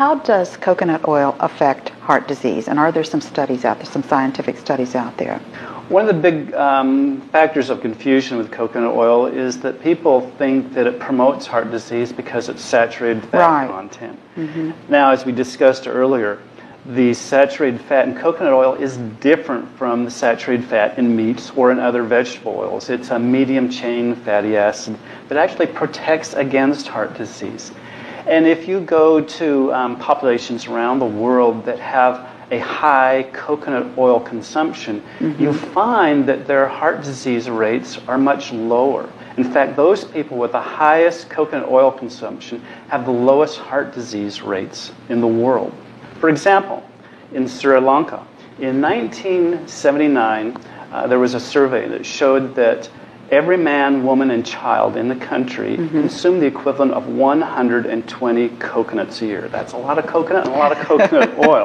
how does coconut oil affect heart disease? And are there some studies out there, some scientific studies out there? One of the big factors of confusion with coconut oil is that people think that it promotes heart disease because it's saturated fat content. Mm-hmm. Now, as we discussed earlier, the saturated fat in coconut oil is different from the saturated fat in meats or in other vegetable oils. It's a medium-chain fatty acid that actually protects against heart disease. And if you go to populations around the world that have a high coconut oil consumption, mm-hmm. you find that their heart disease rates are much lower. In fact, those people with the highest coconut oil consumption have the lowest heart disease rates in the world. For example, in Sri Lanka, in 1979, there was a survey that showed that every man, woman, and child in the country mm-hmm. consumed the equivalent of 120 coconuts a year. That's a lot of coconut and a lot of coconut oil.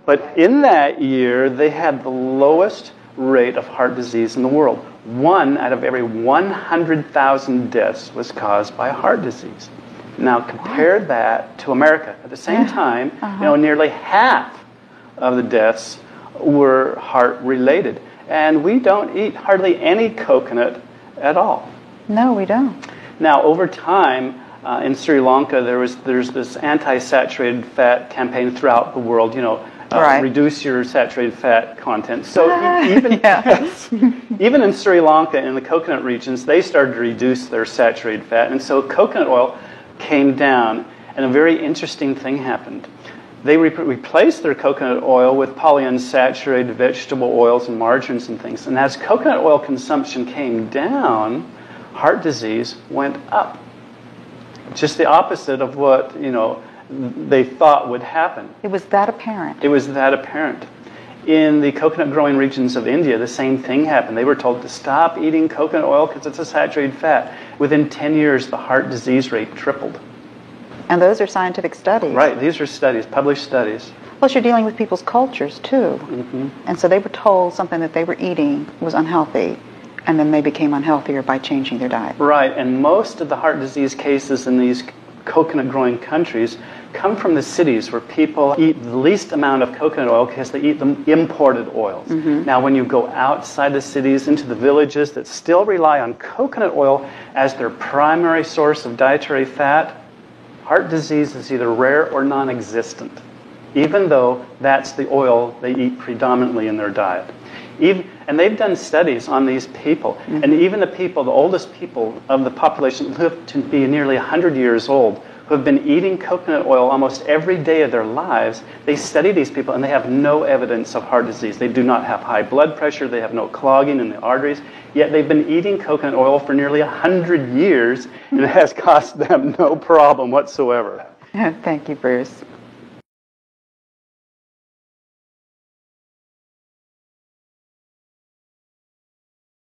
But in that year, they had the lowest rate of heart disease in the world. 1 out of every 100,000 deaths was caused by heart disease. Now compare that to America. At the same time, nearly half of the deaths were heart-related. And we don't eat hardly any coconut at all. No, we don't. Now, over time, in Sri Lanka, there's this anti-saturated fat campaign throughout the world, reduce your saturated fat content. So even in Sri Lanka, in the coconut regions, they started to reduce their saturated fat. And so coconut oil came down, and a very interesting thing happened. They replaced their coconut oil with polyunsaturated vegetable oils and margarines and things. And as coconut oil consumption came down, heart disease went up. Just the opposite of what, they thought would happen. It was that apparent. It was that apparent. In the coconut growing regions of India, the same thing happened. They were told to stop eating coconut oil because it's a saturated fat. Within 10 years, the heart disease rate tripled. And those are scientific studies. Right, these are studies, published studies. Plus, you're dealing with people's cultures, too. Mm-hmm. And so they were told something that they were eating was unhealthy, and then they became unhealthier by changing their diet. Right, and most of the heart disease cases in these coconut-growing countries come from the cities where people eat the least amount of coconut oil because they eat the imported oils. Mm-hmm. Now, when you go outside the cities into the villages that still rely on coconut oil as their primary source of dietary fat, heart disease is either rare or non-existent, even though that's the oil they eat predominantly in their diet. And they've done studies on these people, mm-hmm. and even the oldest people of the population live to be nearly 100 years old, who have been eating coconut oil almost every day of their lives. They study these people, and they have no evidence of heart disease. They do not have high blood pressure. They have no clogging in the arteries. Yet they've been eating coconut oil for nearly 100 years, and it has cost them no problem whatsoever. Thank you, Bruce.